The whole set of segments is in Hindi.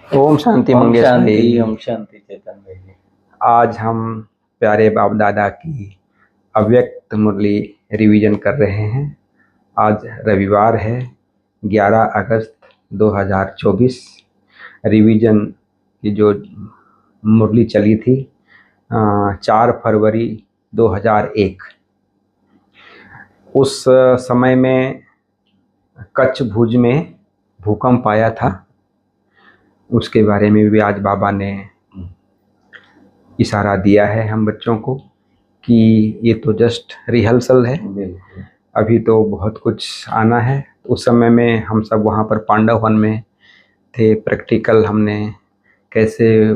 ओम शांति ओम मंगेश शांति भाई। ओम शांति चेतन भाई। आज हम प्यारे बाप दादा की अव्यक्त मुरली रिवीजन कर रहे हैं। आज रविवार है, 11 अगस्त 2024। रिवीजन की जो मुरली चली थी 4 फरवरी 2001। उस समय में कच्छ भुज में भूकंप आया था। उसके बारे में भी आज बाबा ने इशारा दिया है हम बच्चों को कि ये तो जस्ट रिहर्सल है, बिल्कुल। अभी तो बहुत कुछ आना है। उस समय में हम सब वहाँ पर पांडव वन में थे। प्रैक्टिकल हमने कैसे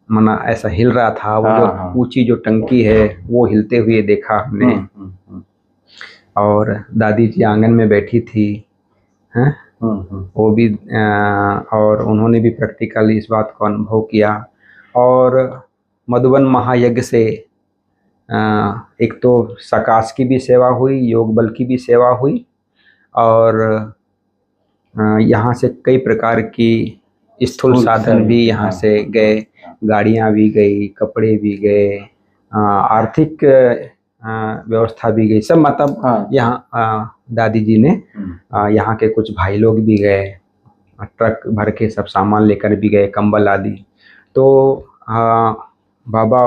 मना ऐसा हिल रहा था, वो जो हाँ। ऊंची जो टंकी है वो हिलते हुए देखा हमने। और दादी जी आंगन में बैठी थी हैं, वो भी और उन्होंने भी प्रैक्टिकली इस बात को अनुभव किया। और मधुबन महायज्ञ से एक तो सकाश की भी सेवा हुई, योग बल की भी सेवा हुई, और यहाँ से कई प्रकार की स्थूल साधन भी यहाँ से गए, गाड़ियाँ भी गई, कपड़े भी गए, आर्थिक व्यवस्था भी गई, सब मतलब यहाँ दादी जी ने यहाँ के कुछ भाई लोग भी गए, ट्रक भर के सब सामान लेकर भी गए, कंबल आदि। तो बाबा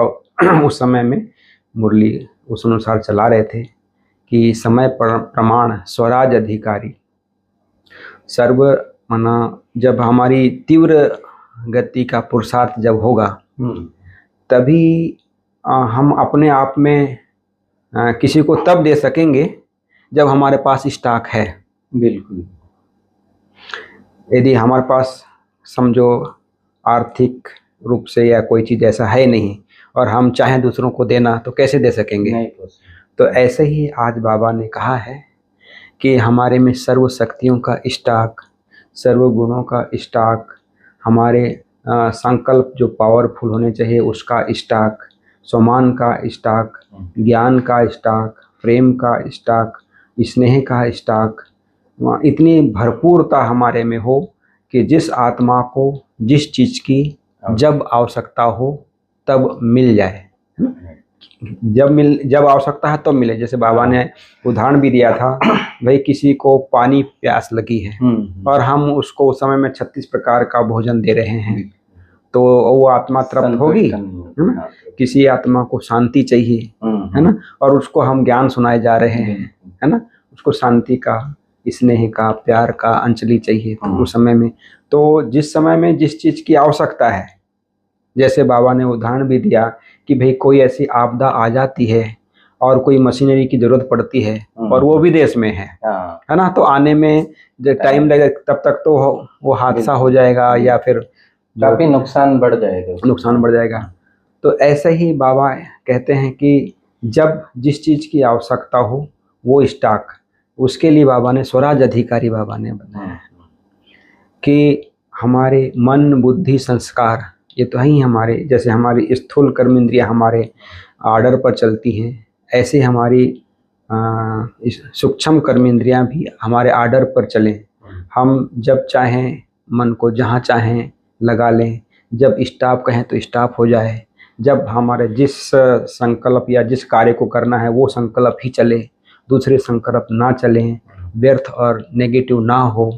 उस समय में मुरली उस अनुसार चला रहे थे कि समय प्रमाण स्वराज अधिकारी सर्व मना। जब हमारी तीव्र गति का पुरुषार्थ जब होगा तभी हम अपने आप में किसी को तब दे सकेंगे जब हमारे पास स्टॉक है। बिल्कुल। यदि हमारे पास समझो आर्थिक रूप से या कोई चीज़ ऐसा है नहीं और हम चाहें दूसरों को देना, तो कैसे दे सकेंगे? नहीं। तो ऐसे ही आज बाबा ने कहा है कि हमारे में सर्व शक्तियों का स्टॉक, सर्व गुणों का स्टॉक, हमारे संकल्प जो पावरफुल होने चाहिए उसका स्टॉक, सम्मान का स्टॉक, ज्ञान का स्टॉक, प्रेम का स्टॉक, स्नेह का स्टॉक, इतनी भरपूरता हमारे में हो कि जिस आत्मा को जिस चीज़ की जब आवश्यकता हो तब मिल जाए। जब आवश्यकता है तब मिले। जैसे बाबा ने उदाहरण भी दिया था, भाई किसी को पानी प्यास लगी है और हम उसको उस समय में 36 प्रकार का भोजन दे रहे हैं, तो वो आत्मा तृप्त होगी, है ना? किसी आत्मा को शांति चाहिए, है ना, और उसको हम ज्ञान सुनाए जा रहे हैं, है ना, उसको शांति का, स्नेह का, प्यार का अंजलि चाहिए। तो उस समय में, तो जिस समय में जिस चीज़ की आवश्यकता है, जैसे बाबा ने उदाहरण भी दिया कि भाई कोई ऐसी आपदा आ जाती है और कोई मशीनरी की जरूरत पड़ती है और वो विदेश में है ना, तो आने में जो टाइम लगेगा तब तक तो वो हादसा हो जाएगा या फिर काफी नुकसान बढ़ जाएगा। तो ऐसे ही बाबा कहते हैं कि जब जिस चीज़ की आवश्यकता हो वो स्टॉक, उसके लिए बाबा ने स्वराज अधिकारी बाबा ने बताया कि हमारे मन बुद्धि संस्कार ये तो ही हमारे, जैसे हमारी स्थूल कर्म इंद्रियाँ हमारे आर्डर पर चलती हैं, ऐसे हमारी सूक्ष्म कर्म इंद्रियाँ भी हमारे आर्डर पर चलें। हम जब चाहें मन को जहाँ चाहें लगा लें, जब स्टॉप कहें तो स्टॉप हो जाए, जब हमारे जिस संकल्प या जिस कार्य को करना है वो संकल्प ही चले, दूसरे संकल्प ना चलें, व्यर्थ और नेगेटिव ना हो,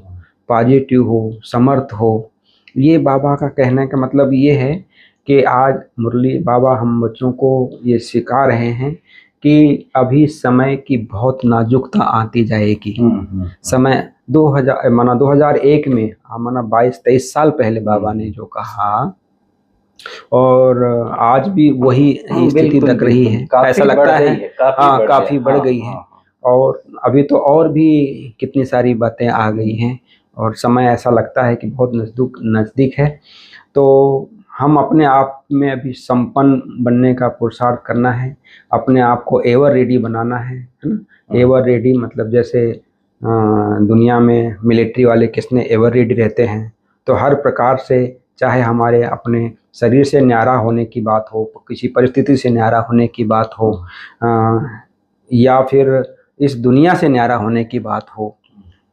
पॉजिटिव हो, समर्थ हो। ये बाबा का कहने का मतलब ये है कि आज मुरली बाबा हम बच्चों को ये सिखा रहे हैं कि अभी समय की बहुत नाजुकता आती जाएगी। समय 2001 में माना 22-23 साल पहले बाबा ने जो कहा, और आज भी वही स्थिति लग रही है, ऐसा लगता है। हाँ, काफ़ी बढ़ गई है। और अभी तो और भी कितनी सारी बातें आ गई हैं और समय ऐसा लगता है कि बहुत नज़दीक है। तो हम अपने आप में अभी संपन्न बनने का पुरुषार्थ करना है, अपने आप को एवर रेडी बनाना है ना। एवर रेडी मतलब जैसे दुनिया में मिलिट्री वाले किसने एवर रेडी रहते हैं, तो हर प्रकार से, चाहे हमारे अपने शरीर से न्यारा होने की बात हो, किसी परिस्थिति से न्यारा होने की बात हो, या फिर इस दुनिया से न्यारा होने की बात हो,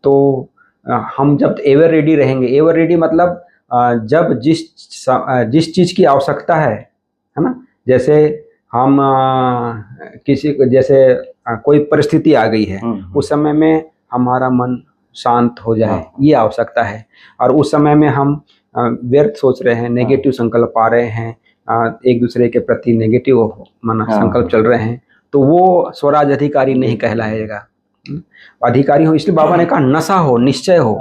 तो हम जब एवर रेडी रहेंगे, एवर रेडी मतलब जब जिस चीज की आवश्यकता है ना, जैसे हम किसी को, जैसे कोई परिस्थिति आ गई है, उस समय में हमारा मन शांत हो जाए, ये आवश्यकता है। और उस समय में हम व्यर्थ सोच रहे हैं, नेगेटिव संकल्प आ रहे हैं, एक दूसरे के प्रति नेगेटिव माना संकल्प चल रहे हैं, तो वो स्वराज अधिकारी नहीं कहलाएगा। अधिकारी हो, इसलिए बाबा ने कहा नशा हो, निश्चय हो,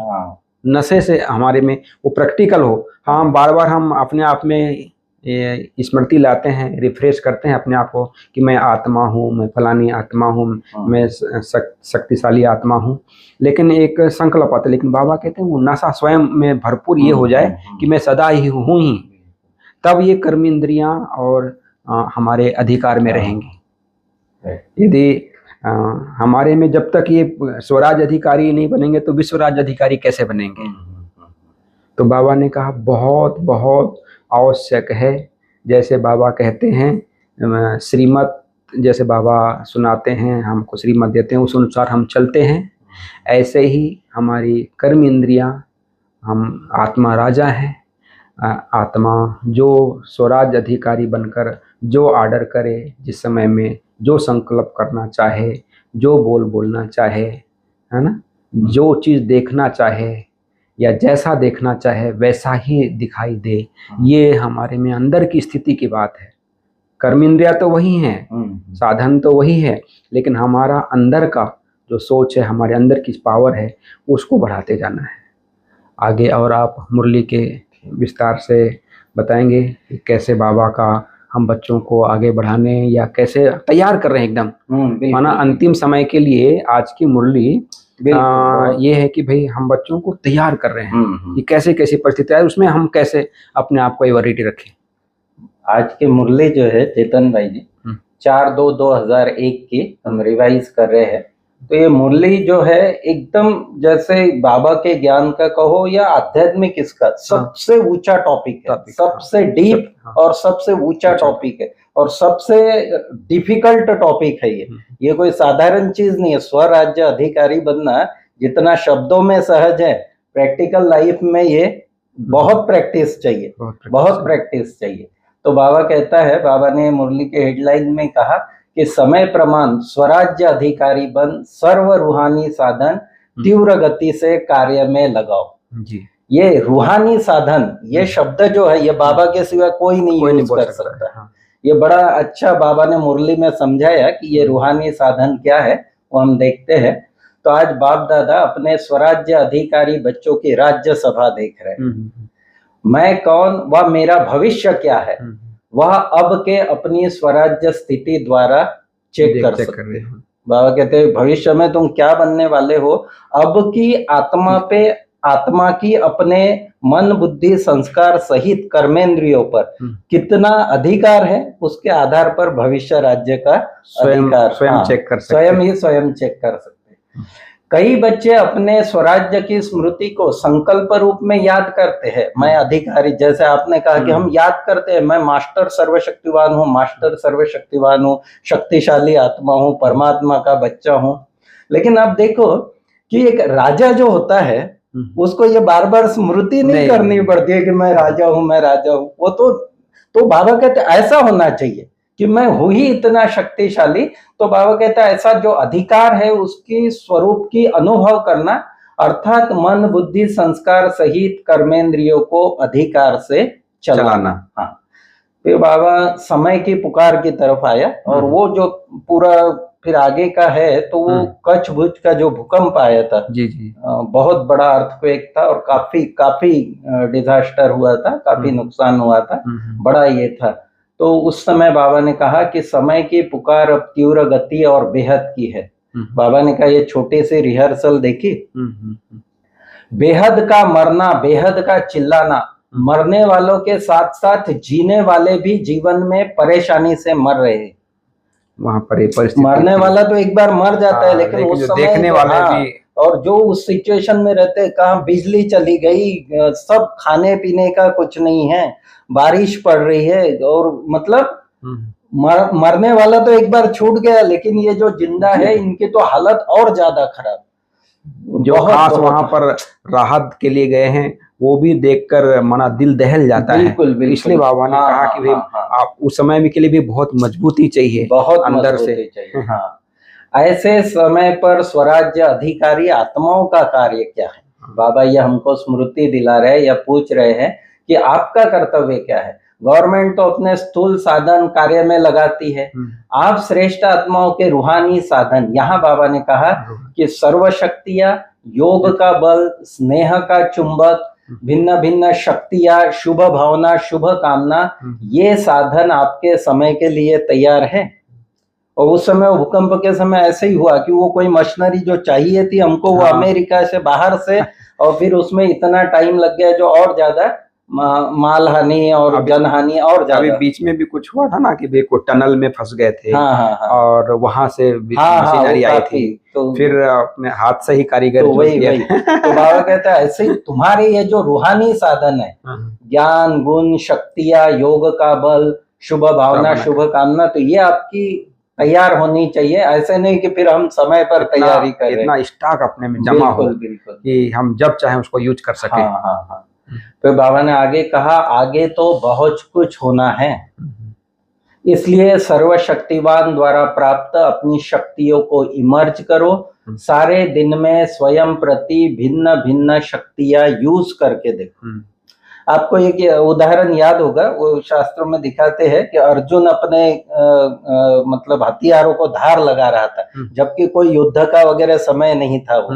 नशे से हमारे में वो प्रैक्टिकल हो। हाँ, बार बार हम अपने आप में स्मृति लाते हैं, रिफ्रेश करते हैं अपने आप को कि मैं आत्मा हूँ, मैं फलानी आत्मा हूँ, मैं शक्तिशाली आत्मा हूँ, लेकिन एक संकल्प आता है। लेकिन बाबा कहते हैं वो नशा स्वयं में भरपूर ये हो जाए कि मैं सदा ही हूँ ही, तब ये कर्म इंद्रियां और हमारे अधिकार में रहेंगी। यदि हमारे में जब तक ये स्वराज अधिकारी नहीं बनेंगे तो विश्वराज अधिकारी कैसे बनेंगे? तो बाबा ने कहा बहुत बहुत आवश्यक है। जैसे बाबा कहते हैं श्रीमत, जैसे बाबा सुनाते हैं, हमको श्रीमत देते हैं, उस अनुसार हम चलते हैं, ऐसे ही हमारी कर्म इंद्रियां, हम आत्मा राजा हैं, आत्मा जो स्वराज अधिकारी बनकर जो आर्डर करे, जिस समय में जो संकल्प करना चाहे, जो बोलना चाहे, है ना, जो चीज़ देखना चाहे या जैसा देखना चाहे वैसा ही दिखाई दे, ये हमारे में अंदर की स्थिति की बात है। कर्म इंद्रिया तो वही हैं, साधन तो वही है, लेकिन हमारा अंदर का जो सोच है, हमारे अंदर की पावर है, उसको बढ़ाते जाना है आगे। और आप मुरली के विस्तार से बताएंगे कि कैसे बाबा का हम बच्चों को आगे बढ़ाने या कैसे तैयार कर रहे हैं एकदम, माना अंतिम समय के लिए। आज की मुरली ये है कि भाई हम बच्चों को तैयार कर रहे हैं कि कैसे कैसी परिस्थिति है, उसमें हम कैसे अपने आप को एवरिटी रखें। आज की मुरली जो है चेतन भाई जी 4/2/2001 की हम रिवाइज कर रहे हैं। तो ये मुरली जो है एकदम जैसे बाबा के ज्ञान का कहो या आध्यात्मिक, इसका सबसे ऊंचा टॉपिक है, सबसे डीप और सबसे ऊंचा टॉपिक है और सबसे डिफिकल्ट टॉपिक है। ये कोई साधारण चीज नहीं है। स्वराज्य अधिकारी बनना जितना शब्दों में सहज है, प्रैक्टिकल लाइफ में ये बहुत प्रैक्टिस चाहिए, बहुत प्रैक्टिस चाहिए। तो बाबा कहता है, बाबा ने मुरली के हेडलाइन में कहा कि समय प्रमाण स्वराज्य अधिकारी बन, सर्व रूहानी साधन तीव्र गति से कार्य में लगाओ जी। ये रूहानी साधन, ये शब्द जो है, ये बाबा के सिवा कोई नहीं यूज कर सकता। ये बड़ा अच्छा बाबा ने मुरली में समझाया कि ये रूहानी साधन क्या है, वो हम देखते हैं। तो आज बाप दादा अपने स्वराज्य अधिकारी बच्चों की राज्य सभा देख रहे हैं। मैं कौन व मेरा भविष्य क्या है, वह अब के अपनी स्वराज्य स्थिति द्वारा चेक कर सकते हैं। बाबा कहते हैं भविष्य में तुम क्या बनने वाले हो, अब की आत्मा पे, आत्मा की अपने मन बुद्धि संस्कार सहित कर्मेंद्रियों पर कितना अधिकार है, उसके आधार पर भविष्य राज्य का अधिकार स्वयं चेक कर सकते हैं, स्वयं चेक कर सकते हैं। कई बच्चे अपने स्वराज्य की स्मृति को संकल्प रूप में याद करते हैं। मैं अधिकारी, जैसे आपने कहा कि हम याद करते हैं, मैं मास्टर सर्वशक्तिवान हूँ, मास्टर सर्वशक्तिवान हूँ, शक्तिशाली आत्मा हूँ, परमात्मा का बच्चा हूँ। लेकिन आप देखो कि एक राजा जो होता है उसको ये बार बार स्मृति नहीं करनी पड़ती है कि मैं राजा हूँ, मैं राजा हूँ। वो तो बाबा कहते ऐसा होना चाहिए कि मैं हूं ही इतना शक्तिशाली। तो बाबा कहता है ऐसा जो अधिकार है उसकी स्वरूप की अनुभव करना, अर्थात मन बुद्धि संस्कार सहित कर्मेंद्रियों को अधिकार से चलाना। हाँ, फिर बाबा समय की पुकार की तरफ आया और वो जो पूरा फिर आगे का है, तो वो कच्छ भुज का जो भूकंप आया था जी, बहुत बड़ा अर्थक्वेक था और काफी डिजास्टर हुआ था, काफी नुकसान हुआ था, बड़ा ये था। तो उस समय बाबा ने कहा कि समय की पुकार अब तीव्र गति और बेहद की है। बाबा ने कहा ये छोटे से रिहर्सल देखी, बेहद का मरना, बेहद का चिल्लाना, मरने वालों के साथ साथ जीने वाले भी जीवन में परेशानी से मर रहे हैं। वहां पर मरने वाला तो एक बार मर जाता है, लेकिन उस समय देखने वाले भी, और जो उस सिचुएशन में रहते हैं, कहाँ बिजली चली गई, सब खाने पीने का कुछ नहीं है, बारिश पड़ रही है, और मतलब मरने वाला तो एक बार छूट गया, लेकिन ये जो जिंदा है इनकी तो हालत और ज्यादा खराब। जो खास वहां पर राहत के लिए गए हैं वो भी देखकर मना दिल दहल जाता है। बिल्कुल बिल्कुल। इसलिए बाबा ने कहा कि भाई आप उस समय के लिए भी बहुत मजबूती चाहिए, बहुत अंदर से चाहिए। हाँ, ऐसे समय पर स्वराज्य अधिकारी आत्माओं का कार्य क्या है? बाबा ये हमको स्मृति दिला रहे या पूछ रहे हैं कि आपका कर्तव्य क्या है। गवर्नमेंट तो अपने स्थूल साधन कार्य में लगाती है, आप श्रेष्ठ आत्माओं के रूहानी साधन। यहाँ बाबा ने कहा कि सर्वशक्तियां, योग का बल, स्नेह का चुंबक, भिन्न भिन्न शक्तियां, शुभ भावना, शुभ कामना, ये साधन आपके समय के लिए तैयार है। और उस समय भूकंप के समय ऐसे ही हुआ कि वो कोई मशीनरी जो चाहिए थी हमको वो अमेरिका से बाहर से, और फिर उसमें इतना टाइम लग गया जो और ज्यादा माल हानि और जन हानि और ज्यादा। अभी बीच में भी कुछ हुआ था ना कि वे को टनल में फंस गए थे। हाँ। और वहां से मशीनरी आई थी, तो फिर अपने हाथ से ही कारीगर तो वही तो बाबा कहता है ऐसे ही तुम्हारे ये जो रूहानी साधन है, ज्ञान, गुण, शक्तियां, योग का बल, शुभ भावना, शुभ कामना, तो ये आपकी तैयार होनी चाहिए। ऐसे नहीं कि फिर हम समय पर तैयारी करें, इतना स्टॉक अपने में जमा हो कि हम जब चाहे उसको यूज कर सके। हाँ। तो बाबा ने आगे कहा, आगे तो बहुत कुछ होना है, इसलिए सर्वशक्तिवान द्वारा प्राप्त अपनी शक्तियों को इमर्ज करो। सारे दिन में स्वयं प्रति भिन्न भिन्न शक्तियां यूज करके देखो। आपको एक उदाहरण याद होगा, वो शास्त्रों में दिखाते हैं कि अर्जुन अपने मतलब हथियारों को धार लगा रहा था, जबकि कोई युद्ध का वगैरह समय नहीं था वो।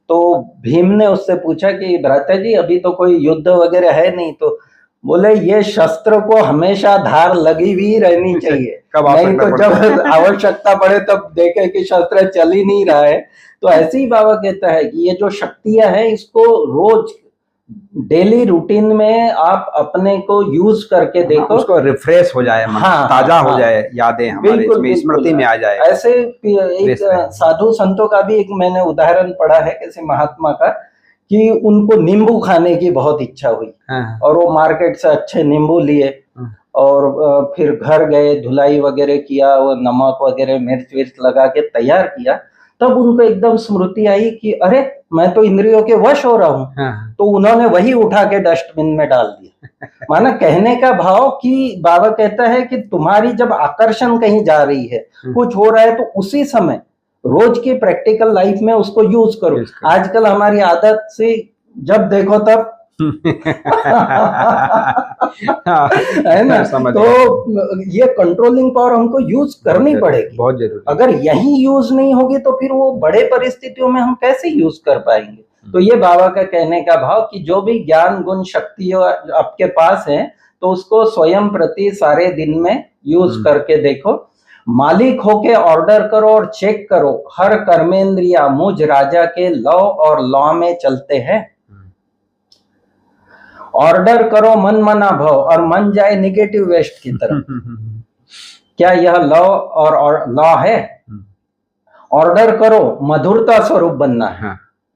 तो भीम ने उससे पूछा कि भ्राता जी अभी तो कोई युद्ध वगैरह है नहीं, तो बोले ये शस्त्र को हमेशा धार लगी हुई रहनी चाहिए, नहीं तो जब आवश्यकता पड़े तब देखे कि शस्त्र चल ही नहीं रहा है। तो ऐसे ही बाबा कहता है कि ये जो शक्तियां हैं इसको रोज डेली रूटीन में आप अपने को यूज करके देखो, उसको रिफ्रेश हो जाए, ताजा हो जाए, यादें हमारे इसमें स्मृति में आ जाए। ऐसे एक साधु संतों का भी एक मैंने उदाहरण पढ़ा है, किसी महात्मा का, कि उनको नींबू खाने की बहुत इच्छा हुई और वो मार्केट से अच्छे नींबू लिए और फिर घर गए, धुलाई वगैरह किया, वो नमक वगैरह मिर्च विर्च लगा के तैयार किया। तब उनको एकदम स्मृति आई कि अरे मैं तो इंद्रियों के वश हो रहा हूँ। तो उन्होंने वही उठा के डस्टबिन में डाल दिया। माना कहने का भाव कि बाबा कहता है कि तुम्हारी जब आकर्षण कहीं जा रही है, कुछ हो रहा है, तो उसी समय रोज की प्रैक्टिकल लाइफ में उसको यूज करो। आजकल हमारी आदत से जब देखो तब है ना, तो ये कंट्रोलिंग पावर हमको यूज करनी पड़ेगी, बहुत जरूरी। अगर यही यूज नहीं होगी तो फिर वो बड़े परिस्थितियों में हम कैसे यूज कर पाएंगे। तो ये बाबा का कहने का भाव कि जो भी ज्ञान, गुण, शक्तियां आपके पास है तो उसको स्वयं प्रति सारे दिन में यूज करके देखो। मालिक होके ऑर्डर करो और चेक करो, हर कर्मेंद्रिया मुझ राजा के लव और लॉ में चलते हैं। ऑर्डर करो मन मना भव और मन जाए निगेटिव वेस्ट की तरफ। क्या यह लव और लॉ है? ऑर्डर करो, मधुरता स्वरूप बनना है।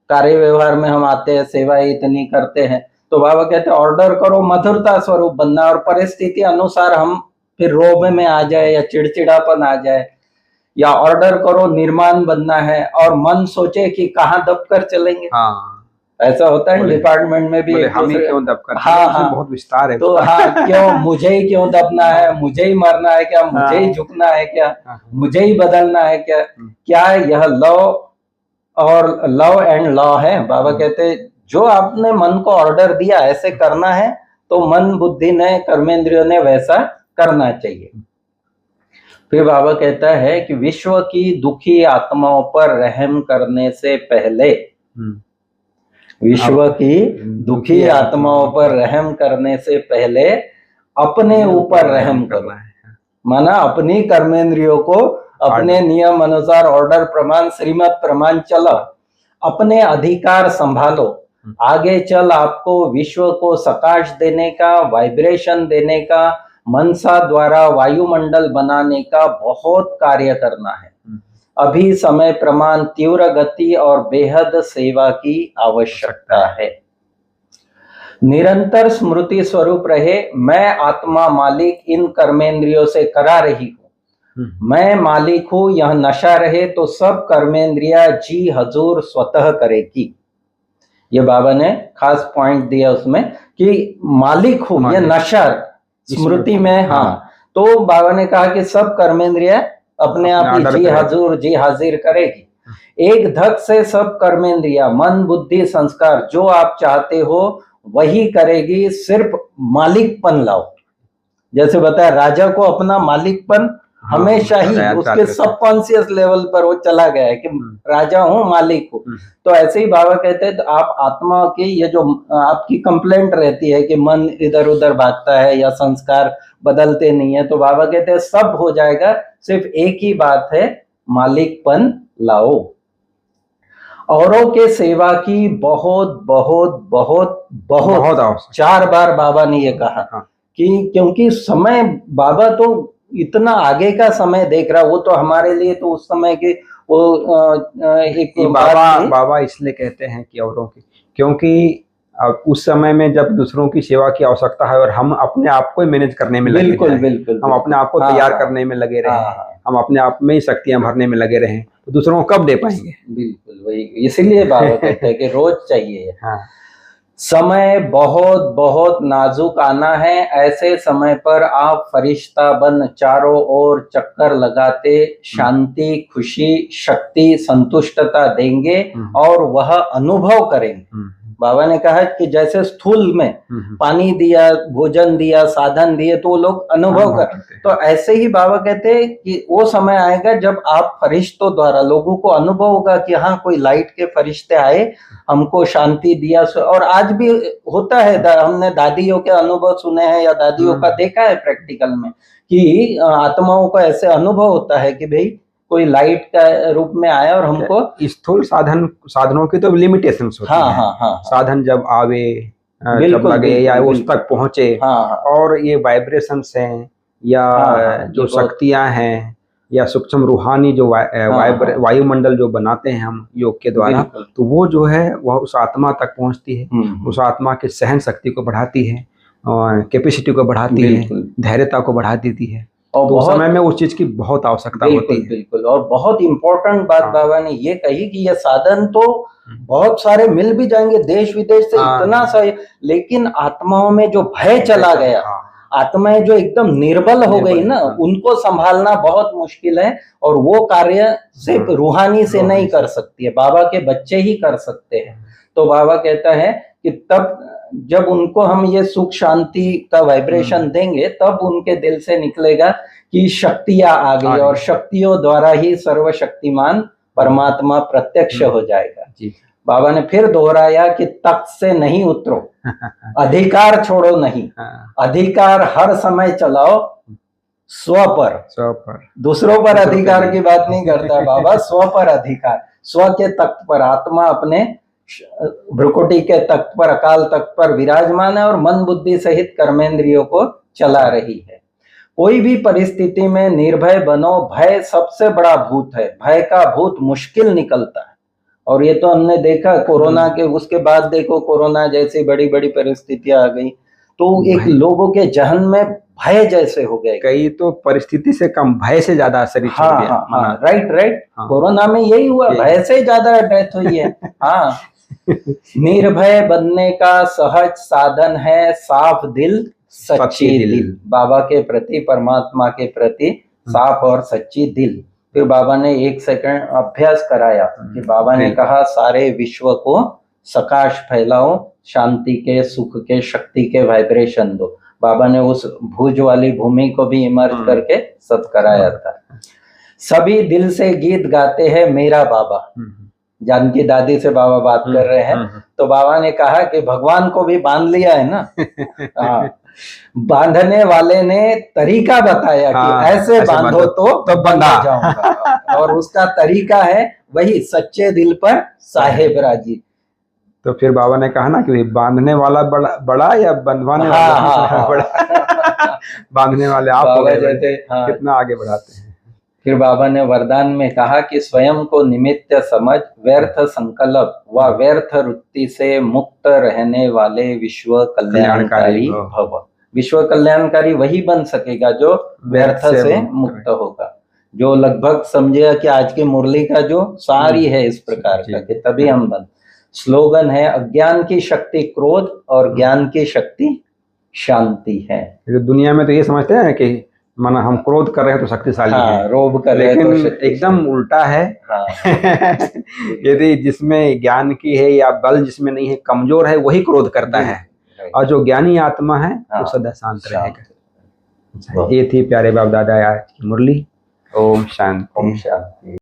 कार्य व्यवहार में हम आते हैं, सेवा इतनी करते हैं, तो बाबा कहते हैं ऑर्डर करो, मधुरता स्वरूप बनना, और परिस्थिति अनुसार हम फिर रोब में आ जाए या चिड़चिड़ापन आ जाए, या ऑर्डर करो निर्माण बनना है और मन सोचे कि कहाँ दब कर चलेंगे। ऐसा होता है डिपार्टमेंट में भी, हम ही क्यों दब कर, बहुत विस्तार है तो क्यों मुझे ही क्यों दबना है, मुझे ही मरना है क्या, मुझे ही झुकना है क्या, मुझे ही बदलना है क्या। क्या यह लव एंड लॉ है? बाबा कहते जो आपने मन को ऑर्डर दिया ऐसे करना है, तो मन बुद्धि ने, कर्मेंद्रियों ने वैसा करना चाहिए। फिर बाबा कहता है कि विश्व की दुखी आत्माओं पर रहम करने से पहले, विश्व की दुखी आत्माओं पर रहम करने से पहले अपने ऊपर रहम करना है। माना अपनी कर्मेंद्रियों को अपने नियम अनुसार ऑर्डर प्रमाण, श्रीमत प्रमाण चलो, अपने अधिकार संभालो। आगे चल आपको विश्व को सकाश देने का, वाइब्रेशन देने का, मनसा द्वारा वायुमंडल बनाने का बहुत कार्य करना है। अभी समय प्रमाण, तीव्र गति और बेहद सेवा की आवश्यकता है। निरंतर स्मृति स्वरूप रहे, मैं आत्मा मालिक इन कर्मेंद्रियों से करा रही हूँ, मैं मालिक हूं, यह नशा रहे तो सब कर्मेंद्रिया जी हजूर स्वतः करेगी। ये बाबा ने खास पॉइंट दिया उसमें कि मालिक हूं, ये नशा स्मृति में। हाँ, तो बाबा ने कहा कि सब कर्मेंद्रिया अपने आप ही जी हजूर जी हाजिर करेगी। एक धक से सब कर्मेंद्रिया मन बुद्धि संस्कार जो आप चाहते हो वही करेगी, सिर्फ मालिकपन लाओ। जैसे बताया, राजा को अपना मालिकपन हमेशा ही उसके सबकॉन्शियस लेवल पर वो चला गया है कि राजा हूँ, मालिक हूँ। तो ऐसे ही बाबा कहते हैं, तो आप आत्मा की ये जो आपकी कंप्लेंट रहती है कि मन इधर उधर भागता है या संस्कार बदलते नहीं है, तो बाबा कहते हैं सब हो जाएगा, सिर्फ एक ही बात है, मालिकपन लाओ। औरों के सेवा की बहुत बहुत बहुत बहुत 4 बार बाबा ने ये कहा कि क्योंकि समय बाबा तो इतना आगे का समय देख रहा, वो तो हमारे लिए तो उस समय के वो एक बाबा इसलिए कहते हैं कि औरों की, क्योंकि अब उस समय में जब दूसरों की सेवा की आवश्यकता है और हम अपने आप को मैनेज करने में लगे बिल्कुल हम अपने आप को तैयार करने में लगे रहे, हम अपने आप में ही शक्तियां भरने में लगे रहे, तो दूसरों को कब दे पाएंगे। बिल्कुल वही, इसीलिए बाबा कहते हैं कि रोज चाहिए। समय बहुत बहुत नाजुक आना है, ऐसे समय पर आप फरिश्ता बन चारों ओर चक्कर लगाते शांति खुशी शक्ति संतुष्टता देंगे और वह अनुभव करेंगे। बाबा ने कहा कि जैसे स्थूल में पानी दिया, भोजन दिया, साधन दिए तो वो लोग अनुभव कर, तो ऐसे ही बाबा कहते हैं कि वो समय आएगा जब आप फरिश्तों द्वारा लोगों को अनुभव होगा कि हाँ कोई लाइट के फरिश्ते आए, हमको शांति दिया। और आज भी होता है, हमने दादियों के अनुभव सुने हैं या दादियों का देखा है प्रैक्टिकल में कि आत्माओं को ऐसे अनुभव होता है कि भाई कोई लाइट का रूप में आया और हमको स्थूल साधनों की तो लिमिटेशंस होती है। साधन जब आवे जब लगे या उस तक पहुंचे, और ये वाइब्रेशंस हैं या जो शक्तियां हैं या सूक्ष्म रूहानी जो वायुमंडल जो बनाते हैं हम योग के द्वारा, तो वो जो है वह उस आत्मा तक पहुंचती है, उस आत्मा की सहन शक्ति को बढ़ाती है, कैपेसिटी को बढ़ाती है, धैर्यता को बढ़ा देती है। और तो समय में उस चीज की बहुत आवश्यकता होती है। बिल्कुल। और बहुत इंपॉर्टेंट बात बाबा ने ये कही कि ये साधन तो बहुत सारे मिल भी जाएंगे देश विदेश से, इतना सा, लेकिन आत्माओं में जो भय चला गया, आत्माएं जो एकदम निर्बल हो गई ना, उनको संभालना बहुत मुश्किल है। और वो कार्य सिर्फ रूहानी से नहीं कर सकती है, बाबा के बच्चे ही कर सकते हैं। तो बाबा कहता है कि तब जब उनको हम ये सुख शांति का वाइब्रेशन देंगे, तब उनके दिल से निकलेगा कि शक्तियां आ गई और शक्तियों द्वारा ही सर्वशक्तिमान परमात्मा प्रत्यक्ष हो जाएगा। बाबा ने फिर दोहराया कि तख्त से नहीं उतरो, अधिकार छोड़ो नहीं, अधिकार हर समय चलाओ स्व पर, दूसरों पर अधिकार की बात नहीं करता बाबा, स्व पर अधिकार, स्व के तख्त पर आत्मा अपने भ्रुकुटी के तख्त पर, अकाल तख्त पर विराजमान है और मन बुद्धि सहित कर्मेंद्रियों को चला रही है। कोई भी परिस्थिति में निर्भय बनो, भय सबसे बड़ा भूत है, भय का भूत मुश्किल निकलता है। और ये तो हमने देखा कोरोना के उसके बाद, देखो कोरोना जैसी बड़ी बड़ी परिस्थितियां आ गई, तो एक लोगों के जहन में भय जैसे हो गए, कई तो परिस्थिति से कम भय से ज्यादा शरीर छोड़ दिया। राइट। कोरोना में यही हुआ, भय से ज्यादा डेथ हुई है। हाँ, निर्भय बनने का सहज साधन है साफ दिल सच्ची दिल, बाबा के प्रति, परमात्मा के प्रति साफ और सच्ची दिल। फिर बाबा ने 1 सेकंड अभ्यास कराया कि बाबा ने कहा सारे विश्व को सकाश फैलाओ, शांति के, सुख के, शक्ति के वाइब्रेशन दो। बाबा ने उस भुज वाली भूमि को भी इमर्ज करके सब कराया था। सभी दिल से गीत गाते हैं मेरा बाबा, जानकी दादी से बाबा बात कर रहे हैं। तो बाबा ने कहा कि भगवान को भी बांध लिया है ना। बांधने वाले ने तरीका बताया कि ऐसे बांधो तो बंधा जाऊंगा, और उसका तरीका है वही सच्चे दिल पर साहेब राजी। तो फिर बाबा ने कहा ना कि बंधने वाला बड़ा या बंधवाने वाला बड़ा। बांधने वाले आप हो गए, कितना आगे बढ़ाते हैं। फिर बाबा ने वरदान में कहा कि स्वयं को निमित्त समझ, व्यर्थ संकल्प व व्यर्थ वृत्ति से मुक्त रहने वाले विश्व कल्याणकारी भव। विश्व कल्याणकारी वही बन सकेगा जो व्यर्थ से मुक्त होगा। जो लगभग समझिए कि आज की मुरली का जो सार ही है इस प्रकार का, कि तभी हम बन। स्लोगन है, अज्ञान की शक्ति क्रोध और ज्ञान की शक्ति शांति है। दुनिया में तो ये समझते हैं कि माना हम क्रोध कर रहे हैं तो शक्तिशाली हाँ, है, रोब कर रहे हैं लेकिन तो शक्तिशाली। एकदम उल्टा है। हाँ। यदि जिसमें ज्ञान की है या बल जिसमें नहीं है, कमजोर है, वही क्रोध करता है, और जो ज्ञानी आत्मा है वो सदा शांत रहेगा। ये थी प्यारे बाप दादा आज की मुरली। ओम शांति। ओम शांति।